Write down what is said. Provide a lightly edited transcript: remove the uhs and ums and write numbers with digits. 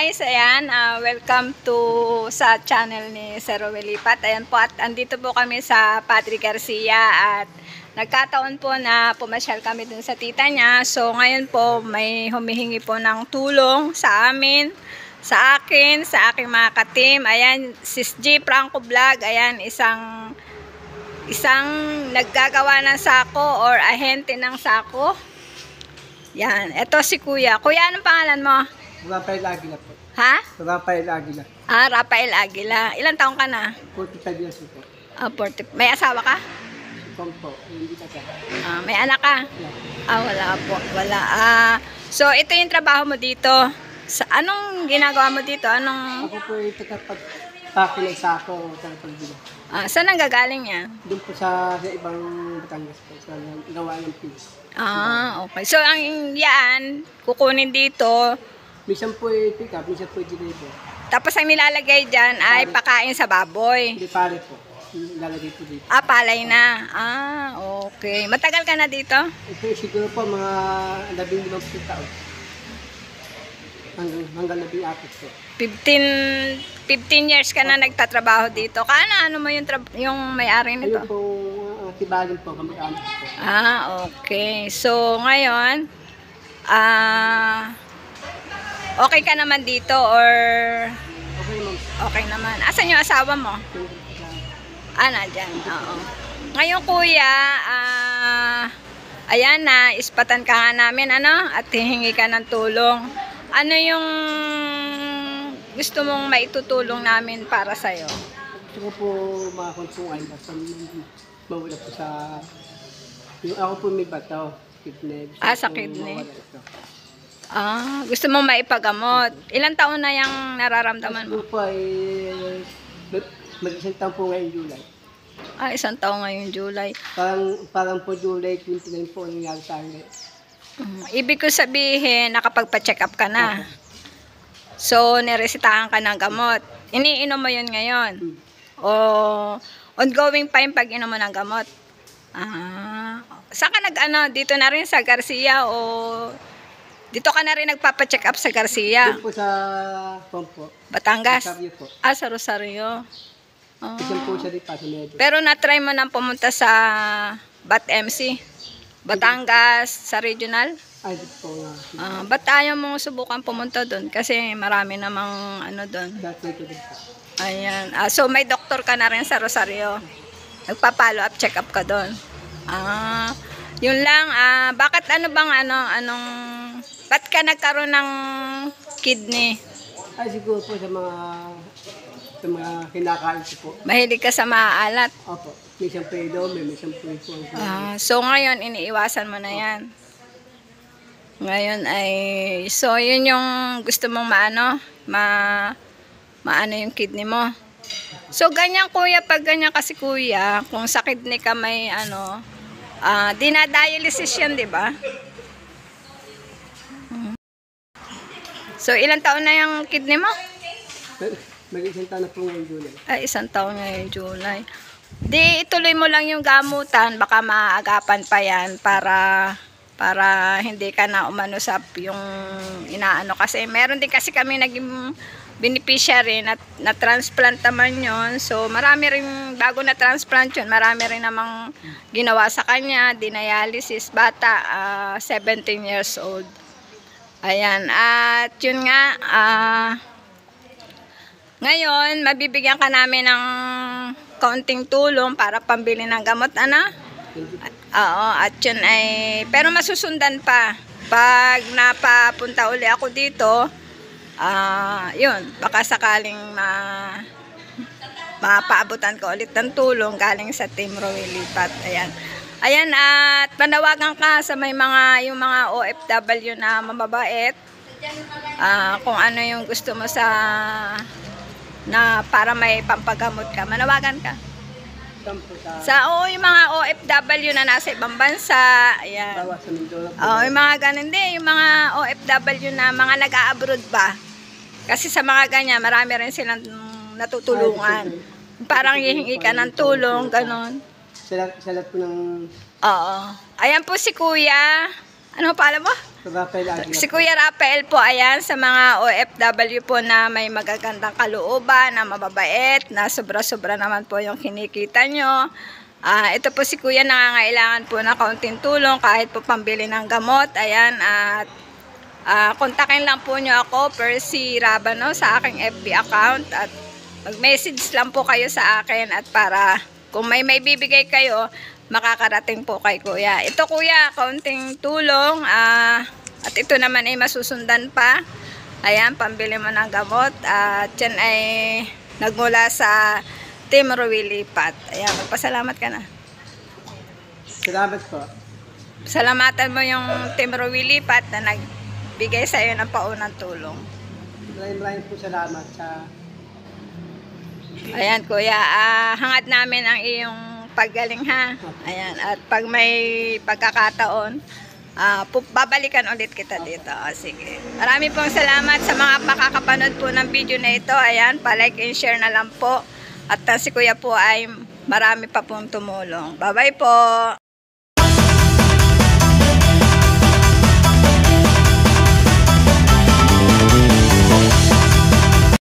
guys, ayan, welcome to sa channel ni Sir Roel Lipat. Ayan po, at andito po kami sa Padre Garcia at nagkataon po na pumasyal kami dun sa tita niya. So ngayon po may humihingi po ng tulong sa amin, sa akin, sa aking mga ka-team. Ayan, Sis G Franco Vlog, ayan, isang naggagawa ng sako or ahente ng sako. Yan, eto si Kuya. Kuya, anong pangalan mo? Rafael Aguila po. Ha? Rafael Aguila. Rafael Aguila. Ilang taong ka na? 45 years po. 40. May asawa ka? Ipang po. Hindi ka ka. May anak ka? Wala po. Wala. So, ito yung trabaho mo dito. Anong ginagawa mo dito? Ako po yung tagapag-pake ng sako o tagapag-bila. Saan ang gagaling yan? Doon po sa ibang Batangas po. Sa gawa ng piece. Okay. So, ang yan, kukunin dito. Minsan po pick up, minsan po deliver. Tapos ang nilalagay dyan ay pakain sa baboy. Hindi pare po. Nilalagay po dito. Palay na. Okay. Matagal ka na dito? Ito siguro po mga 15 taon. Hanggang 14 po. 15 years ka na nagtatrabaho dito. Ano mo yung may-ari nito? Ayun po, tibalin po, kamag-anak po. Okay. So, ngayon, okay ka naman dito or Okay, ma'am. okay naman? Asan yung asawa mo? Nandyan. Oo. Ngayon, Kuya, ayan na, ispatan ka nga namin, at hihingi ka ng tulong. Ano yung gusto mong maitutulong namin para sa'yo? Gusto ko po makakonsuan basta mawala po sa... Yung ako po may bataw, kidney. Sa kidney. Gusto mong maipagamot. Ilang taon na yung nararamdaman mo? Gusto po ay mag-isang taon po ngayon July. Isang taon ngayon July. Parang po July 29 po nangyari sa akin. Ibig ko sabihin, nakapagpa-check up ka na. So, niresitahan ka ng gamot. Iniinom mo yun ngayon. O ongoing pa yung pag-inom mo ng gamot. Saan ka dito na rin sa Garcia o dito ka na rin nagpapa-check up sa Garcia? Doon po sa Pompo. Batangas? Rosario po. Sa Rosario. Isang po siya dito sa Medyo. Pero na-try mo nang pumunta sa BAT-MC? Batangas, sa regional? Ay, dito po nga. Ba't ayaw mong subukan pumunta doon? Kasi marami namang doon. Dati ko din po. Ayan. So may doktor ka na rin sa Rosario. Nagpa-follow up, check up ka doon. Yun lang. Bakit ba't ka nagkaroon ng kidney? Ay, siguro po sa mga kinakain ko po. Mahilig ka sa maaalat. Opo. May isang pedo, may isang pedo. So ngayon, iniiwasan mo na yan. Ngayon so yun yung gusto mong maano yung kidney mo. So ganyan Kuya, pag ganyan kasi Kuya, kung sa kidney ka may dinadialysis yan, di ba? So ilang taon na yung kidney mo? Mag-isang taon na po ngayon July. Isang taon ngayon July. Di ituloy mo lang yung gamutan, baka maaagapan pa yan para hindi ka na umano sa yung inaano. Kasi meron din kasi kami naging beneficiary na transplant naman yun. So marami rin, bago na transplant yun, marami rin namang ginawa sa kanya, dialysis, bata, 17 years old. Ayan, at yun nga, ngayon, mabibigyan ka namin ng kaunting tulong para pambili ng gamot, at yun pero masusundan pa. Pag napapunta uli ako dito, yun, baka sakaling mapaabutan ko ulit ng tulong galing sa Team Roel Lipat. Ayan, at panawagan ka sa yung mga OFW na mamabait, kung ano yung gusto mo na para may pampagamot ka, manawagan ka. Yung mga OFW na nasa ibang bansa, ayan. Yung mga ganun din, yung mga OFW na mga nag-a-abroad ba. Kasi sa mga ganyan, marami rin silang natutulungan. Parang hihingi ka ng tulong, ganun. Sa lahat po ng... Ayan po si Kuya. Ano pala mo? Rafael Aguila. Si Kuya Rafael po, ayan, sa mga OFW po na may magagandang kalooban, na mababait, na sobra-sobra naman po yung kinikita nyo. Ito po si Kuya, nangangailangan po na kaunting tulong kahit po pambili ng gamot. Ayan, at kontakin lang po nyo ako, Percy Rabano, sa aking FB account. At mag-message lang po kayo sa akin at para kung may bibigay kayo, makakarating po kay Kuya. Ito Kuya, kaunting tulong. At ito naman ay masusundan pa. Ayan, pambili mo ng gamot. At yan ay nagmula sa Team Ruwilipat. Ayan, magpasalamat ka na. Salamat po. Salamatan mo yung Team Ruwilipat na nagbigay sa iyo ng paunang tulong. Maraming po salamat sa... Ayan Kuya, hangad namin ang iyong paggaling ha. Ayan, at pag may pagkakataon, babalikan ulit kita dito. Sige. Marami pong salamat sa mga makakapanood po ng video na ito. Ayan, pa-like and share na lang po. At si Kuya po ay marami pa pong tumulong. Bye-bye po!